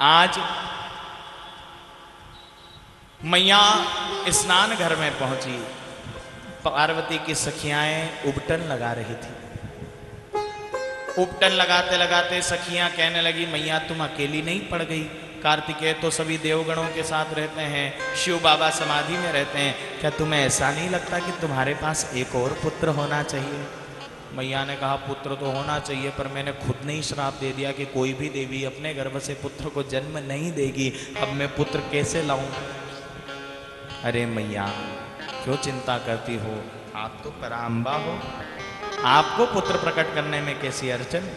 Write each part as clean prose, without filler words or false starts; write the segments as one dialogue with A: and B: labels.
A: आज मैया स्नान घर में पहुंची। पार्वती की सखियाएं उबटन लगा रही थी। उबटन लगाते लगाते सखियां कहने लगी, मैया तुम अकेली नहीं पड़ गई? कार्तिकेय तो सभी देवगणों के साथ रहते हैं, शिव बाबा समाधि में रहते हैं, क्या तुम्हें ऐसा नहीं लगता कि तुम्हारे पास एक और पुत्र होना चाहिए? मैया ने कहा, पुत्र तो होना चाहिए, पर मैंने खुद ने ही श्राप दे दिया कि कोई भी देवी अपने गर्भ से पुत्र को जन्म नहीं देगी। अब मैं पुत्र कैसे लाऊं? अरे मैया क्यों चिंता करती हो? आप तो पराम्बा हो, आपको पुत्र प्रकट करने में कैसी अड़चन?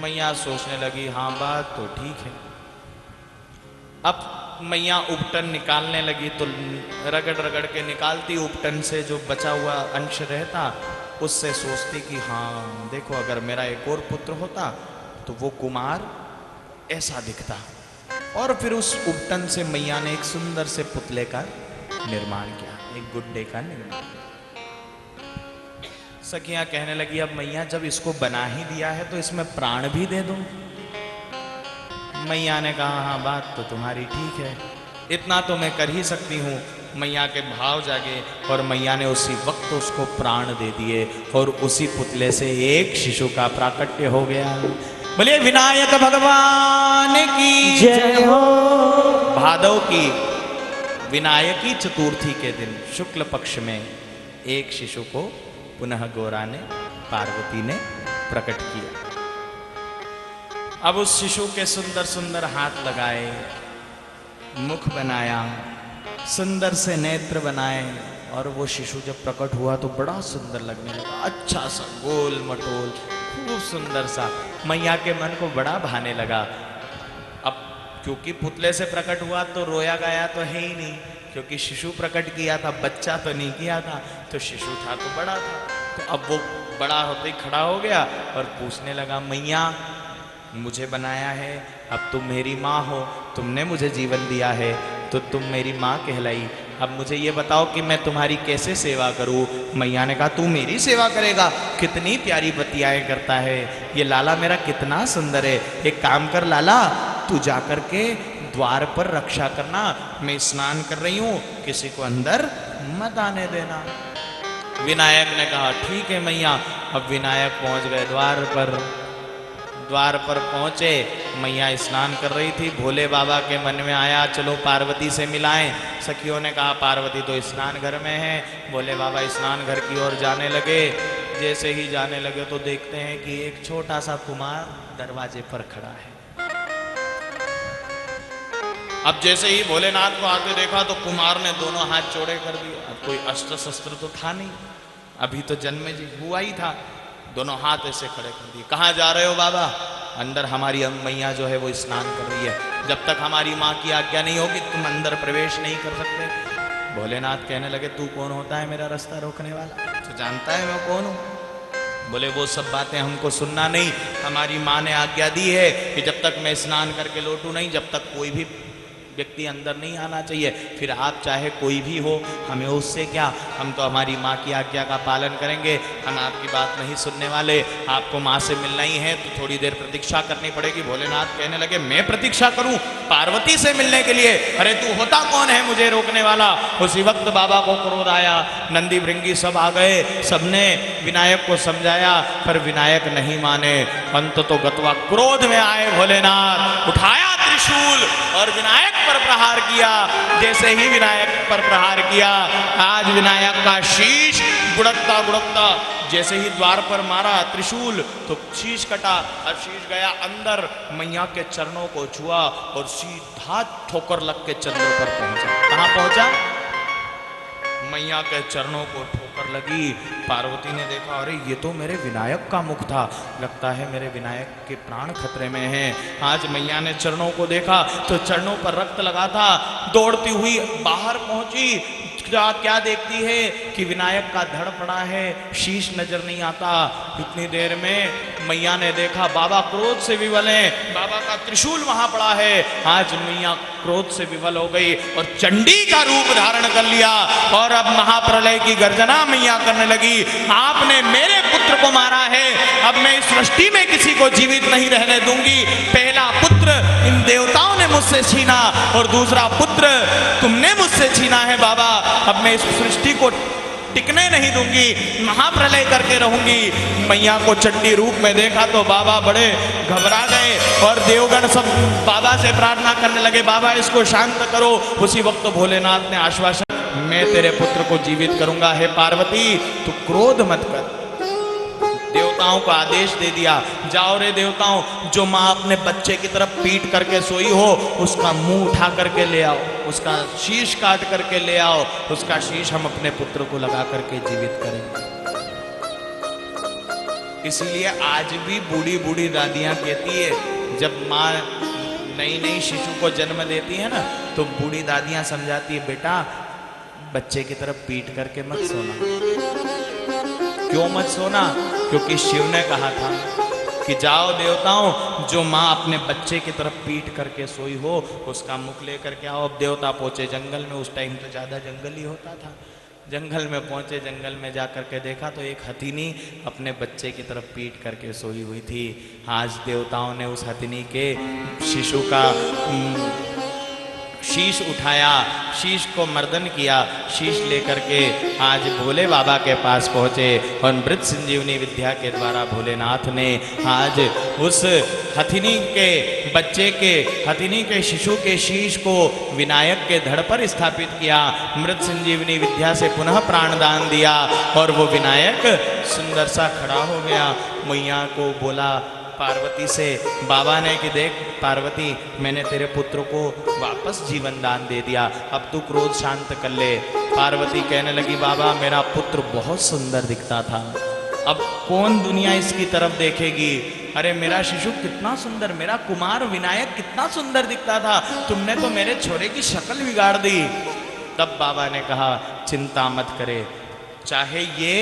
A: मैया सोचने लगी, हाँ बात तो ठीक है। अब मैया उपटन निकालने लगी तो रगड़ रगड़ के निकालती उपटन से जो बचा हुआ अंश रहता, उससे सोचती कि हाँ देखो, अगर मेरा एक और पुत्र होता तो वो कुमार ऐसा दिखता। और फिर उस उपटन से मैया ने एक सुंदर से पुतले का निर्माण किया, एक गुड्डे का निर्माण। सखियां कहने लगी, अब मैया जब इसको बना ही दिया है तो इसमें प्राण भी दे दो। मैया ने कहा, हाँ बात तो तुम्हारी ठीक है, इतना तो मैं कर ही सकती हूँ। मैया के भाव जागे और मैया ने उसी वक्त उसको प्राण दे दिए और उसी पुतले से एक शिशु का प्राकट्य हो गया। बोले विनायक भगवान की जय हो। भादव की विनायकी चतुर्थी के दिन शुक्ल पक्ष में एक शिशु को पुनः गौरा ने, पार्वती ने प्रकट किया। अब उस शिशु के सुंदर सुंदर हाथ लगाए, मुख बनाया, सुंदर से नेत्र बनाए, और वो शिशु जब प्रकट हुआ तो बड़ा सुंदर लगने लगा, अच्छा सा गोल मटोल, खूब सुंदर सा। मैया के मन को बड़ा भाने लगा। अब क्योंकि पुतले से प्रकट हुआ तो रोया गाया तो है ही नहीं, क्योंकि शिशु प्रकट किया था, बच्चा तो नहीं किया था, तो शिशु था तो बड़ा था। तो अब वो बड़ा होते ही खड़ा हो गया और पूछने लगा, मैया मुझे बनाया है, अब तुम मेरी माँ हो, तुमने मुझे जीवन दिया है तो तुम मेरी माँ कहलाई। अब मुझे ये बताओ कि मैं तुम्हारी कैसे सेवा करूँ? मैया ने कहा, तू मेरी सेवा करेगा? कितनी प्यारी बतियाएं करता है ये लाला, मेरा कितना सुंदर है। एक काम कर लाला, तू जा कर के द्वार पर रक्षा करना, मैं स्नान कर रही हूँ, किसी को अंदर मत आने देना। विनायक ने कहा, ठीक है मैया। अब विनायक पहुँच गए द्वार पर। द्वार पर पहुंचे, मैया स्नान कर रही थी। भोले बाबा के मन में आया, चलो पार्वती से मिलाएं। सखियों ने कहा, पार्वती तो स्नान घर में है। भोले बाबा स्नान घर की ओर जाने लगे। जैसे ही जाने लगे तो देखते हैं कि एक छोटा सा कुमार दरवाजे पर खड़ा है। अब जैसे ही भोलेनाथ को आते देखा तो कुमार ने दोनों हाथ जोड़े कर दिए। अब कोई अस्त्र शस्त्र तो था नहीं, अभी तो जन्म हुआ ही था। दोनों हाथ ऐसे खड़े कर दिए। कहाँ जा रहे हो बाबा? अंदर हमारी मैया जो है वो स्नान कर रही है, जब तक हमारी माँ की आज्ञा नहीं होगी तुम अंदर प्रवेश नहीं कर सकते। भोलेनाथ कहने लगे, तू कौन होता है मेरा रास्ता रोकने वाला? तो जानता है मैं कौन हूँ? बोले, वो सब बातें हमको सुनना नहीं, हमारी माँ ने आज्ञा दी है कि जब तक मैं स्नान करके लौटूं नहीं, जब तक कोई भी व्यक्ति अंदर नहीं आना चाहिए। फिर आप चाहे कोई भी हो, हमें उससे क्या, हम तो हमारी माँ की आज्ञा का पालन करेंगे, हम आपकी बात नहीं सुनने वाले। आपको माँ से मिलना ही है तो थोड़ी देर प्रतीक्षा करनी पड़ेगी। भोलेनाथ कहने लगे, मैं प्रतीक्षा करूं पार्वती से मिलने के लिए? अरे तू होता कौन है मुझे रोकने वाला? उसी वक्त बाबा को क्रोध आया, नंदी भृंगी सब आ गए, सबने विनायक को समझाया, पर विनायक नहीं माने। अंत तो गतवा क्रोध में आए भोलेनाथ, उठाया त्रिशूल और विनायक पर प्रहार किया। जैसे ही विनायक पर प्रहार किया, आज विनायक का शीश गुड़कता गुड़कता जैसे ही द्वार पर मारा त्रिशूल तो शीश कटा और शीश गया अंदर, मैया के चरणों को छुआ और सीधा ठोकर लग के चरणों पर पहुंचा। कहां पहुंचा? मैया के चरणों को ठोकर लगी। पार्वती ने देखा, अरे ये तो मेरे विनायक का मुख था, लगता है मेरे विनायक के प्राण खतरे में हैं। आज मैया ने चरणों को देखा तो चरणों पर रक्त लगा था। दौड़ती हुई बाहर पहुंची, क्या देखती है कि विनायक का धड़ पड़ा है, शीश नजर नहीं आता। इतनी देर में मैया ने देखा बाबा क्रोध से विवल हैं, बाबा का त्रिशूल वहां पड़ा है। आज मैया क्रोध से विवल हो गई और चंडी का रूप धारण कर लिया और अब महाप्रलय की गर्जना मैया करने लगी, आपने मेरे पुत्र को मारा है, अब मैं इस सृष्टि में किसी को जीवित नहीं रहने दूंगी। पहला पुत्र इन देवताओं ने मुझसे छीना, और दूसरा पुत्र तुमने मुझसे छीना है बाबा। अब मैं इस सृष्टि को टिकने नहीं दूंगी, महाप्रलय करके रहूंगी। मैया को चंडी रूप में देखा तो बाबा बड़े घबरा गए, और देवगण सब बाबा से प्रार्थना करने लगे, बाबा इसको शांत करो। उसी वक्त भोलेनाथ ने आश्वासन, मैं तेरे पुत्र को जीवित करूंगा। हे पार्वती तू क्रोध मत कर। देवताओं को आदेश दे दिया, जाओ रे देवताओं, जो माँ अपने बच्चे की तरफ पीट करके सोई हो उसका मुंह उठा करके ले आओ, उसका शीश काट करके ले आओ, उसका शीश हम अपने पुत्र को लगा करके जीवित करेंगे। इसीलिए आज भी बूढ़ी बूढ़ी दादियां कहती है, जब माँ नई नई शिशु को जन्म देती है ना, तो बूढ़ी दादियां समझाती है, बेटा बच्चे की तरफ पीट करके मत सोना। क्यों मत सोना? क्योंकि शिव ने कहा था कि जाओ देवताओं, जो माँ अपने बच्चे की तरफ पीट करके सोई हो उसका मुख लेकर के आओ। अब देवता पहुंचे जंगल में, उस टाइम तो ज्यादा जंगल ही होता था। जंगल में पहुंचे, जंगल में जा करके देखा तो एक हथिनी अपने बच्चे की तरफ पीट करके सोई हुई थी। आज देवताओं ने उस हथिनी के शिशु का शीश उठाया, शीश को मर्दन किया, शीश लेकर के आज भोले बाबा के पास पहुँचे, और मृत संजीवनी विद्या के द्वारा भोलेनाथ ने आज उस हथिनी के बच्चे के, हथिनी के शिशु के शीश को विनायक के धड़ पर स्थापित किया। मृत संजीवनी विद्या से पुनः प्राणदान दिया, और वो विनायक सुंदर सा खड़ा हो गया। मैया को बोला पार्वती से, बाबा ने कि देख पार्वती, मैंने तेरे पुत्र को वापस जीवन दान दे दिया, अब तू क्रोध शांत कर ले। पार्वती कहने लगी, बाबा मेरा पुत्र बहुत सुंदर दिखता था, अब कौन दुनिया इसकी तरफ देखेगी? अरे मेरा शिशु कितना सुंदर, मेरा कुमार विनायक कितना सुंदर दिखता था, तुमने तो मेरे छोरे की शक्ल बिगाड़ दी। तब बाबा ने कहा, चिंता मत करे, चाहे ये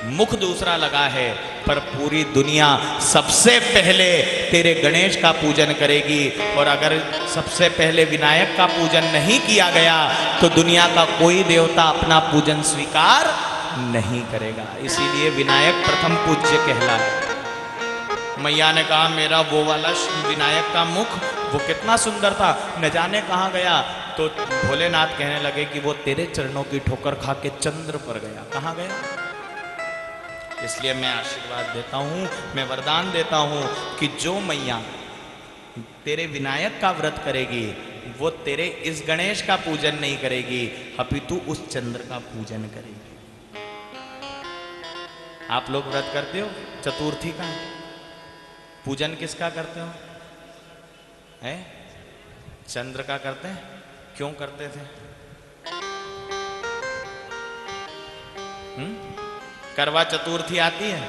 A: मुख दूसरा लगा है, पर पूरी दुनिया सबसे पहले तेरे गणेश का पूजन करेगी, और अगर सबसे पहले विनायक का पूजन नहीं किया गया तो दुनिया का कोई देवता अपना पूजन स्वीकार नहीं करेगा। इसीलिए विनायक प्रथम पूज्य कहलाए। मैया ने कहा, मेरा वो वाला विनायक का मुख वो कितना सुंदर था, न जाने कहाँ गया। तो भोलेनाथ कहने लगे कि वो तेरे चरणों की ठोकर खा के चंद्र पर गया। कहाँ गया? इसलिए मैं आशीर्वाद देता हूँ, मैं वरदान देता हूँ कि जो मैया तेरे विनायक का व्रत करेगी वो तेरे इस गणेश का पूजन नहीं करेगी, अपितु उस चंद्र का पूजन करेगी। आप लोग व्रत करते हो चतुर्थी का, पूजन किसका करते हो? है चंद्र का करते हैं। क्यों करते थे? करवा चतुर्थी आती है,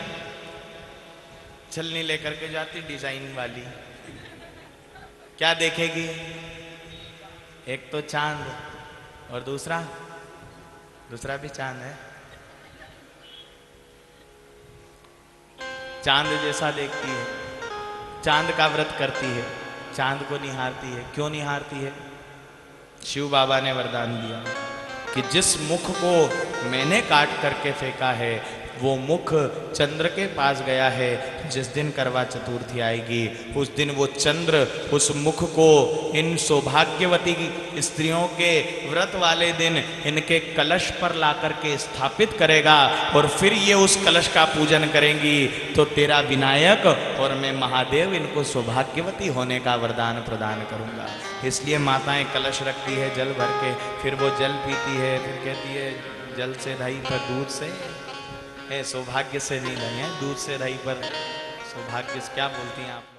A: छलनी लेकर के जाती डिजाइन वाली, क्या देखेगी? एक तो चांद, और दूसरा भी चांद है, चांद जैसा देखती है, चांद का व्रत करती है, चांद को निहारती है। क्यों निहारती है? शिव बाबा ने वरदान दिया कि जिस मुख को मैंने काट करके फेंका है वो मुख चंद्र के पास गया है। जिस दिन करवा चतुर्थी आएगी उस दिन वो चंद्र उस मुख को इन सौभाग्यवती स्त्रियों के व्रत वाले दिन इनके कलश पर ला करके स्थापित करेगा, और फिर ये उस कलश का पूजन करेंगी तो तेरा विनायक और मैं महादेव इनको सौभाग्यवती होने का वरदान प्रदान करूंगा। इसलिए माताएं कलश रखती है जल भर के, फिर वो जल पीती है, फिर कहती है जल से दही पर दूध से सौभाग्य से नहीं दही है, दूध से दही पर सौभाग्य से। क्या बोलती हैं आप?